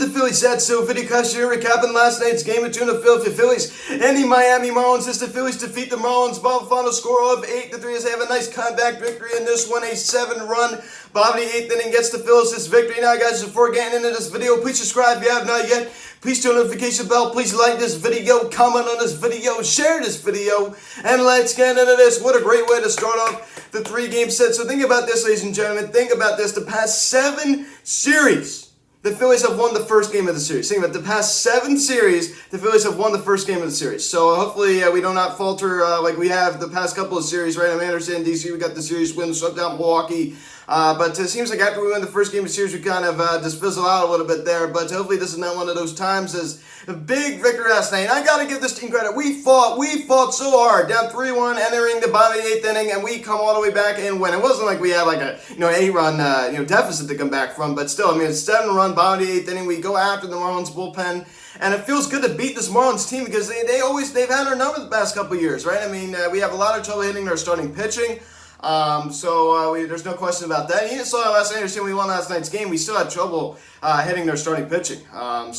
the Phillies set. So video question recapping last night's game between the Philadelphia Phillies and the Miami Marlins as the Phillies defeat the Marlins by a final score of 8-3 as they have a nice comeback victory in this one, a 7-run bottom of the 8th inning gets the Phillies this victory. Now guys, before getting into this video, please subscribe if you have not yet. Please turn on the notification bell. Please like this video, comment on this video, share this video, and let's get into this. What a great way to start off the 3-game set. So think about this, ladies and gentlemen. Think about this. The past 7 series, the Phillies have won the first game of the series. Think about the past 7 series, the Phillies have won the first game of the series. So hopefully we do not falter like we have the past couple of series, right? I understand DC, we got the series win, shut down Milwaukee. But it seems like after we win the first game of the series, we kind of just fizzle out a little bit there. But hopefully this is not one of those times as a big victory last night. And I got to give this team credit. We fought so hard, down 3-1, entering the bottom of the 8th inning, and we come all the way back and win. It wasn't like we had like a 8-run deficit to come back from, but still, it's a 7-run bottom of the 8th inning. We go after the Marlins bullpen. And it feels good to beat this Marlins team because they've had our number the past couple of years, right? We have a lot of trouble hitting their starting pitching. There's no question about that. You saw last night, when we won last night's game, we still had trouble hitting their starting pitching. A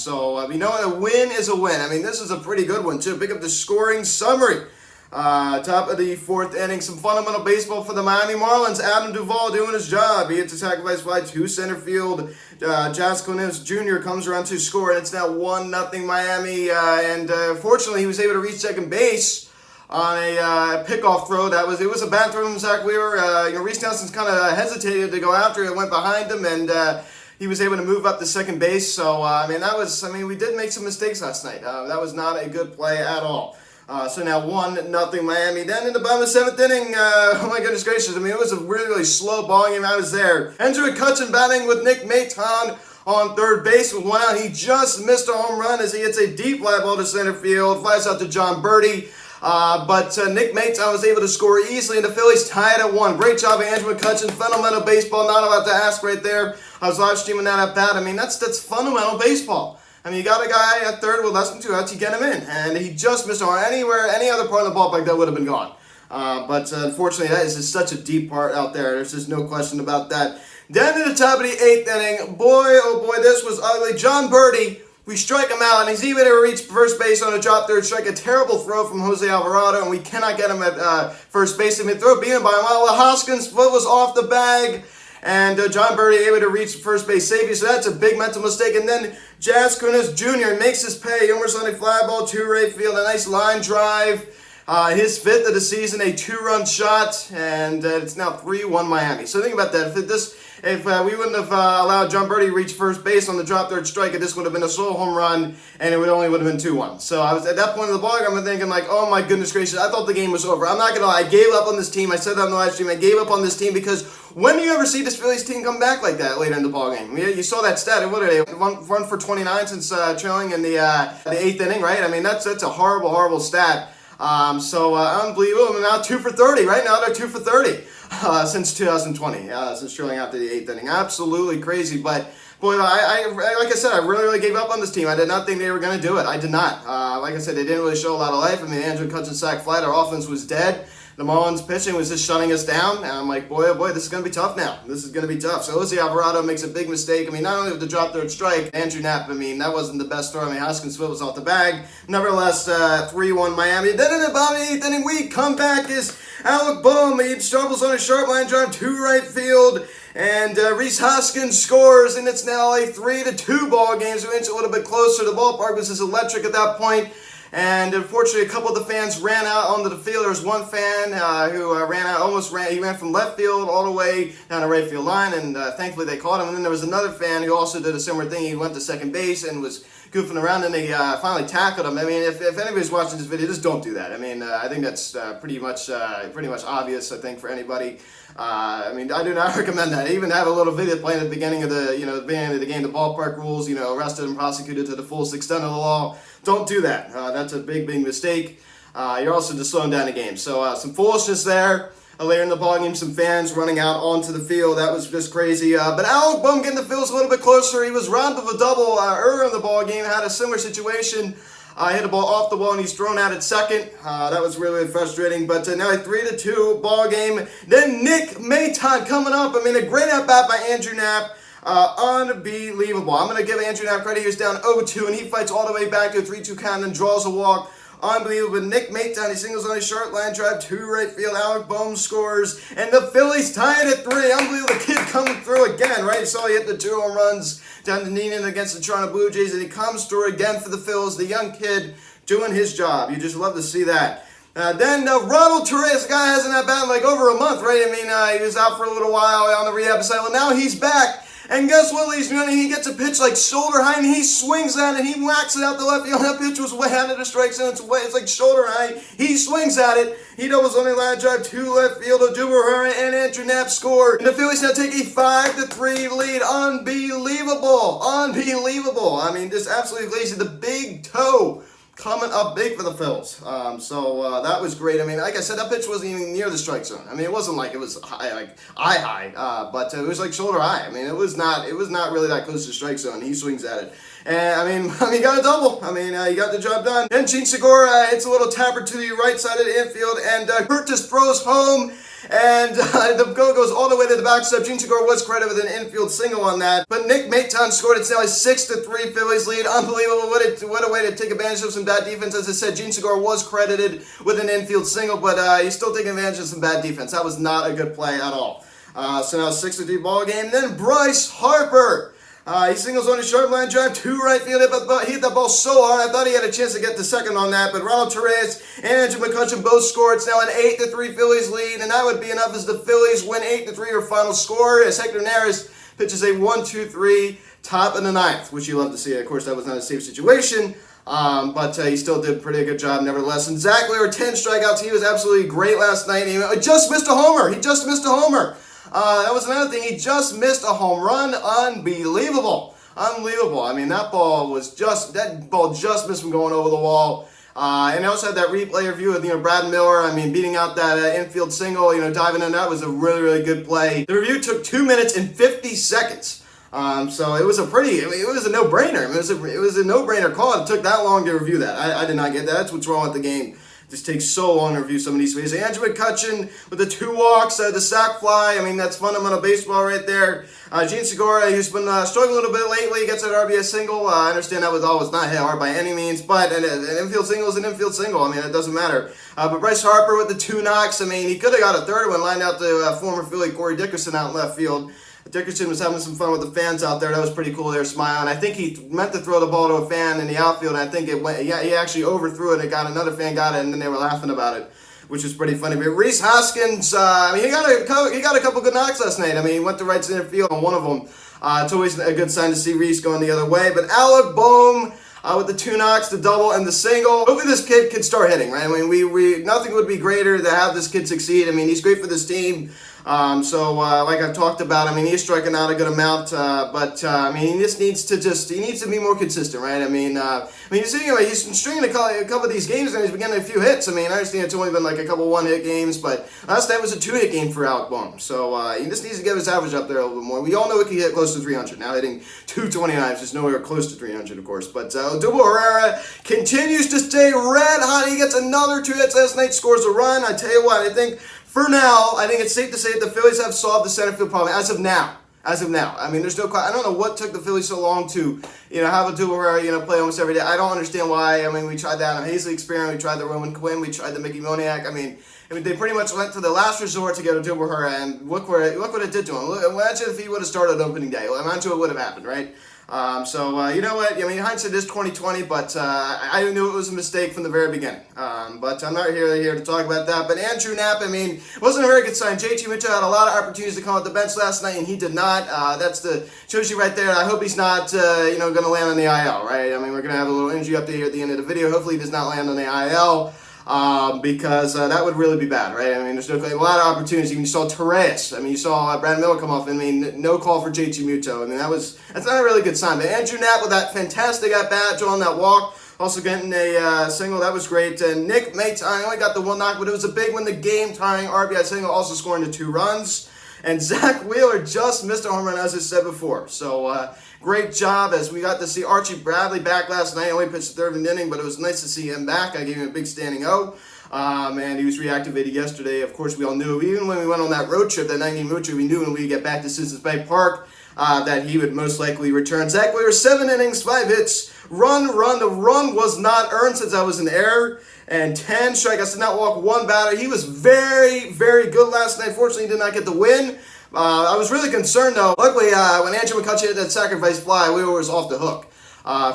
win is a win. This is a pretty good one, too. Pick up the scoring summary. Top of the 4th inning, some fundamental baseball for the Miami Marlins. Adam Duvall doing his job. He hits a sacrifice fly to center field. Jascones Jr. comes around to score, and it's now 1-0 Miami. Fortunately, he was able to reach second base on a pickoff throw. It was a bad throw from Zach Wheeler. Reese Nelson's kind of hesitated to go after it, went behind him, and he was able to move up to second base. So we did make some mistakes last night. That was not a good play at all. So now 1-0 Miami. Then in the bottom of the 7th inning, oh my goodness gracious, it was a really, really slow ball game. I was there. Andrew McCutchen batting with Nick Maton on third base with 1 out. He just missed a home run as he hits a deep fly ball to center field, flies out to John Birdie. But Nick Maton was able to score easily, and the Phillies tied at 1. Great job of Andrew McCutchen. Fundamental baseball, not about to ask right there. I was live streaming that at bat. That's fundamental baseball. You got a guy at third with less than 2 outs, you get him in. And he just missed on any other part of the ballpark that would have been gone. But unfortunately, that is just such a deep part out there. There's just no question about that. Down to the top of the 8th inning. Boy, oh boy, this was ugly. John Birdie, we strike him out, and he's even able to reach first base on a drop third strike. A terrible throw from Jose Alvarado, and we cannot get him at first base. Throw beat him by a mile. Hoskins' foot was off the bag, and John Birdie able to reach first base safely. So that's a big mental mistake. And then Jascones Jr. makes his pay. He almost on a fly ball to right field. A nice line drive. His 5th of the season, a 2-run shot, and it's now 3-1 Miami. So think about that. If we wouldn't have allowed John Birdie to reach first base on the drop third strike, this would have been a solo home run, and it would have been 2-1. So I was at that point of the ballgame, I'm thinking like, oh my goodness gracious, I thought the game was over. I'm not gonna lie, I gave up on this team. I said that on the live stream. I gave up on this team because when do you ever see this Phillies team come back like that later in the ballgame? You saw that stat. What are they? 1 for 29 since trailing in the 8th inning, right? That's a horrible, horrible stat. Unbelievable. Now 2 for 30. Right now they're 2 for 30 since 2020, since trailing after the 8th inning. Absolutely crazy. But boy, like I said, I really, really gave up on this team. I did not think they were going to do it. I did not. Like I said, they didn't really show a lot of life. Andrew McCutchen sack fly. Their offense was dead. The Marlins pitching was just shutting us down, and I'm like, boy, oh boy, this is going to be tough now. This is going to be tough. So Jose Alvarado makes a big mistake. Not only with the drop third strike, Andrew Knapp, that wasn't the best throw. Hoskins' foot was off the bag. Nevertheless, 3-1 Miami. Then in the bottom of the 8th inning, we come back as Alec Bohm. He struggles on a sharp line drive to right field, and Rhys Hoskins scores, and it's now a 3-2 ball game. So it's a little bit closer. The ballpark was just electric at that point. And unfortunately, a couple of the fans ran out onto the field. There was one fan who ran out, he ran from left field all the way down the right field line, and thankfully they caught him. And then there was another fan who also did a similar thing. He went to second base and was goofing around, and they finally tackled him. If anybody's watching this video, just don't do that. I think that's pretty much obvious, I think, for anybody. I do not recommend that. I even have a little video playing at the beginning of the game, the ballpark rules, arrested and prosecuted to the fullest extent of the law. Don't do that. That's a big, big mistake. You're also just slowing down the game. So some foolishness there. Later in the ballgame, some fans running out onto the field. That was just crazy. But Alec Bohm getting the Phillies a little bit closer. He was robbed of a double earlier in the ballgame. Had a similar situation. Hit a ball off the wall, and he's thrown out at second. That was really frustrating. But now a 3-2 ball game. Then Nick Maton coming up. A great at-bat by Andrew Knapp. Unbelievable. I'm going to give Andrew Knapp credit. He was down 0-2, and he fights all the way back to a 3-2 count and draws a walk. Unbelievable. Nick Maton, he singles on a short line drive to right field. Alec Bohm scores, and the Phillies tie it at 3. Unbelievable. The kid coming through again, right? So he hit the 2 home runs down to Neenan against the Toronto Blue Jays, and he comes through again for the Phillies. The young kid doing his job. You just love to see that. Then Ronald Torres, the guy hasn't had bat in like over a month, right? I mean, he was out for a little while on the rehab side. Well, now he's back. And guess what, ladies and gentlemen? He gets a pitch like shoulder high, and he swings at it, and he whacks it out the left field. That pitch was way out of the strike zone. It's like shoulder high. He swings at it. He doubles on a line drive to left field. Odubel and Andrew Knapp score. And the Phillies now take a 5-3 lead. Unbelievable. Unbelievable. I mean, just absolutely crazy. The big toe coming up big for the Phils. So that was great. I mean, like I said, that pitch wasn't even near the strike zone. I mean, it wasn't like it was high, like high, but it was like shoulder high. I mean, it was not really that close to the strike zone. He swings at it. And I mean, he got a double. I mean, he got the job done. Then Gene Segura hits a little tapper to the right side of the infield, and Curtis throws home. And the goal goes all the way to the backstop. Gene Segura was credited with an infield single on that. But Nick Maton scored. It's now a 6-3 Phillies lead. Unbelievable. What a way to take advantage of some bad defense. As I said, Gene Segura was credited with an infield single, but he's still taking advantage of some bad defense. That was not a good play at all. So now 6-3 ball game. Then Bryce Harper. He singles on a sharp line drive to right field. He hit that ball so hard, I thought he had a chance to get the second on that. But Ronald Torres and Andrew McCutchen both scored. It's now an 8-3 Phillies lead, and that would be enough as the Phillies win 8-3 or final score. As Hector Neris pitches a 1-2-3 top of the ninth, which you love to see. Of course, that was not a safe situation. But he still did a pretty good job nevertheless. And Zach Wheeler, 10 strikeouts. He was absolutely great last night. He just missed a homer. That was another thing. He just missed a home run. Unbelievable. Unbelievable. I mean, that ball just missed from going over the wall. And I also had that replay review of, Brad Miller. I mean, beating out that infield single, diving in. That was a really, really good play. The review took 2 minutes and 50 seconds. So it was it was a no-brainer. It was a no-brainer call. It took that long to review that. I did not get that. That's what's wrong with the game. Just takes so long to review some of these plays. Andrew McCutchen with the 2 walks, the sac fly. I mean, that's fundamental baseball right there. Gene Segura, who's been struggling a little bit lately, gets that RBI single. I understand that was not hit hard by any means, but an infield single is an infield single. I mean, it doesn't matter. But Bryce Harper with the 2 knocks. I mean, he could have got a third one, lined out to former Philly Corey Dickerson out in left field. Dickerson was having some fun with the fans out there. That was pretty cool. They were smiling. I think he meant to throw the ball to a fan in the outfield, and I think it went. Yeah, he actually overthrew it. Another fan got it, and then they were laughing about it, which was pretty funny. But Rhys Hoskins, I mean, he got a couple good knocks last night. I mean, he went to right center field on one of them. It's always a good sign to see Rhys going the other way. But Alec Bohm with the 2 knocks, the double, and the single. Hopefully this kid can start hitting, right? I mean, we nothing would be greater to have this kid succeed. I mean, he's great for this team. Like I've talked about, I mean, he's striking out a good amount, I mean, he just needs to be more consistent, right? I mean, he's stringing a couple of these games, and he's been getting a few hits. I mean, I understand it's only been like a couple 1-hit games, but last night was a 2-hit game for Alec Bohm. So, he just needs to get his average up there a little bit more. We all know he can hit close to 300. Now hitting 229 is just nowhere close to 300, of course. But, Odubel Herrera continues to stay red hot. He gets another 2 hits last night, scores a run. I tell you what, I think for now, I think it's safe to say that the Phillies have solved the center field problem as of now. I mean, there's no. I don't know what took the Phillies so long to, have Odubel Herrera, play almost every day. I don't understand why. I mean, we tried that on Hazley experiment. We tried the Roman Quinn. We tried the Mickey Moniak. I mean, they pretty much went to the last resort to get Odubel Herrera, and look what it did to him. Imagine if he would have started opening day. Well, imagine what would have happened, right? You know what? I mean, hindsight is 20/20, but I knew it was a mistake from the very beginning. But I'm not here to talk about that. But Andrew Knapp, I mean, it wasn't a very good sign. JT Mitchell had a lot of opportunities to come off the bench last night, and he did not. Shows you right there. I hope he's not, going to land on the IL, right? I mean, we're going to have a little injury update here at the end of the video. Hopefully, he does not land on the IL. Because that would really be bad, right? I mean, there's a lot of opportunities. You saw Torres. I mean, you saw Brad Miller come off. I mean, no call for JT Muto. I mean, that's not a really good sign. But Andrew Knapp with that fantastic at-bat, drawing that walk, also getting a single. That was great. And Nick Maton only got the 1 knock, but it was a big one. The game-tying RBI single, also scoring the 2 runs. And Zach Wheeler just missed a home run, as I said before. So, great job, as we got to see Archie Bradley back last night. Only pitched the 3rd inning, but it was nice to see him back. I gave him a big standing O. And he was reactivated yesterday. Of course, we all knew, even when we went on that road trip, that 9-game road trip, we knew when we get back to Citizens Bank Park, that he would most likely return. Zach Wheeler, 7 innings, 5 hits, run. The run was not earned since I was in error, and 10 strikeouts. Did not walk one batter. He was very, very good last night. Fortunately, he did not get the win. I was really concerned, though. Luckily, when Andrew McCutcheon hit that sacrifice fly, Wheeler was off the hook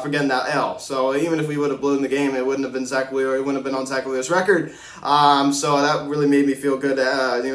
for getting that L. So even if we would have blown the game, it wouldn't have been Zach Wheeler. It wouldn't have been on Zach Wheeler's record. So that really made me feel good.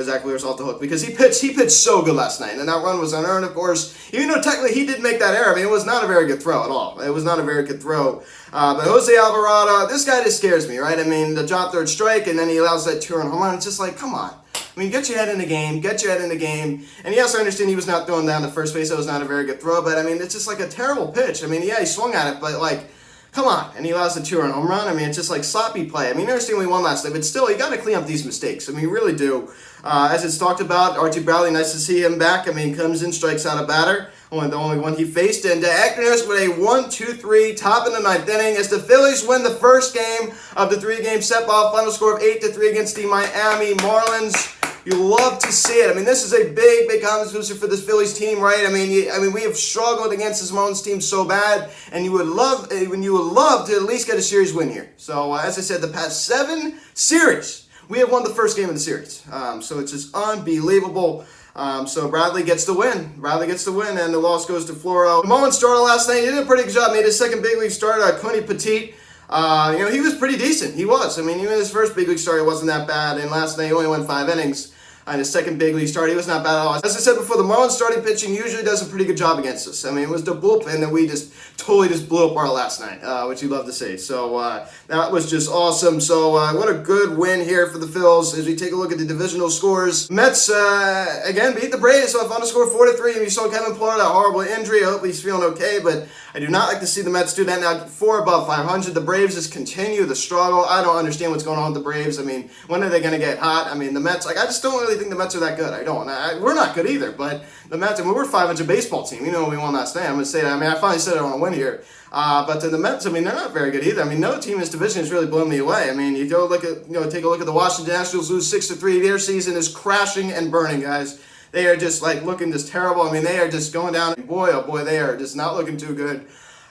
Zach Wheeler's off the hook because he pitched so good last night, and that run was unearned, of course. Even though technically he did make that error, I mean, it was not a very good throw at all. It was not a very good throw. But Jose Alvarado, this guy just scares me, right? I mean, the drop third strike, and then he allows that 2-run home run. It's just like, come on. I mean, get your head in the game. And yes, I understand he was not throwing down to first base. That was not a very good throw. But, I mean, it's just like a terrible pitch. I mean, yeah, he swung at it, but, like, come on. And he allows the 2-run home run. I mean, it's just like sloppy play. I mean, I understand we won last night, but still, you got to clean up these mistakes. I mean, you really do. As it's talked about, Archie Bradley, nice to see him back. I mean, comes in, strikes out a batter. The only one he faced. And Acronis with a 1-2-3, top in the 9th inning as the Phillies win the first game of the 3-game set ball. Final score of 8-3 against the Miami Marlins. You love to see it. I mean, this is a big, big confidence booster for this Phillies team, right? I mean, we have struggled against this Marlins team so bad, and you would love to at least get a series win here. So, as I said, the past 7 series, we have won the first game of the series. So it's just unbelievable. So Bradley gets the win. And the loss goes to Floro. The Marlins started last night. He did a pretty good job. Made his second big league start. Coney Petit. He was pretty decent. He was. I mean, even his first big league start, it wasn't that bad. And last night, he only went 5 innings. And his second big league start, he was not bad at all. As I said before, the Marlins starting pitching usually does a pretty good job against us. I mean, it was the bullpen that we just totally blew apart last night, which you love to see. So that was just awesome. So what a good win here for the Phils as we take a look at the divisional scores. Mets, again, beat the Braves, so I found a score 4-3. And you saw Kevin Pillar, that horrible injury. I hope he's feeling okay, but I do not like to see the Mets do that now. 4 above 500. The Braves just continue the struggle. I don't understand what's going on with the Braves. I mean, when are they going to get hot? I mean, the Mets, I just don't really think the Mets are that good. I don't. We're not good either, but the Mets, I mean, we're a 500 baseball team. You know, we won last night. I'm going to say that. I mean, I finally said I want to win here. But the Mets, I mean, they're not very good either. I mean, no team in this division has really blown me away. I mean, you go look at, take a look at the Washington Nationals, lose 6-3. Their season is crashing and burning, guys. They are just like looking just terrible. I mean, they are just going down. Boy, oh boy, they are just not looking too good.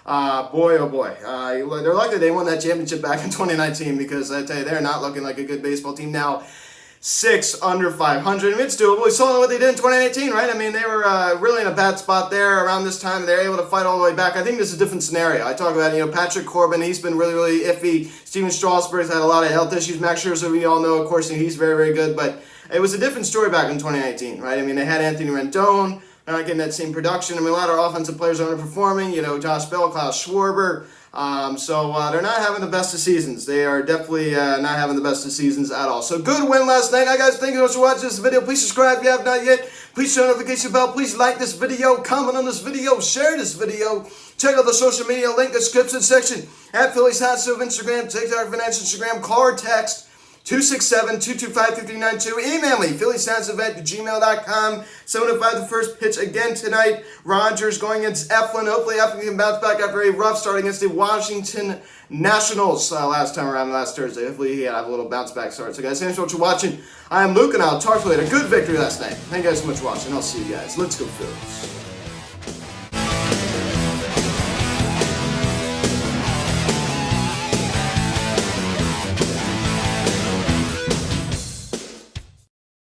Boy, oh boy. They're lucky they won that championship back in 2019 because I tell you, they're not looking like a good baseball team now. 6 under 500. I mean, it's doable. We saw what they did in 2018, right? I mean, they were really in a bad spot there around this time. They were able to fight all the way back. I think this is a different scenario. I talk about, Patrick Corbin. He's been really, really iffy. Steven Strasburg's had a lot of health issues. Max Scherzer, we all know, of course, he's very, very good. But it was a different story back in 2019, right? I mean, they had Anthony Rendon. They're not getting that same production. I mean, a lot of our offensive players are underperforming. Josh Bell, Klaus Schwarber. So they're not having the best of seasons. They are definitely not having the best of seasons at all. So good win last night. Guys, thank you so much for watching this video. Please subscribe if you have not yet. Please turn on the notification bell. Please like this video, comment on this video, share this video. Check out the social media link description section at Phillies Hot Stove Instagram, TikTok, Finance Instagram, call or text 267-225-3392. Email me, philliessoundsevent@gmail.com. 7:05 the first pitch again tonight. Rogers going against Eflin. Hopefully Eflin can bounce back after a rough start against the Washington Nationals last time around last Thursday. Hopefully he can have a little bounce back start. So guys, thanks so much for watching. I am Luke and I'll talk to you later. Good victory last night. Thank you guys so much for watching. I'll see you guys. Let's go Phillies.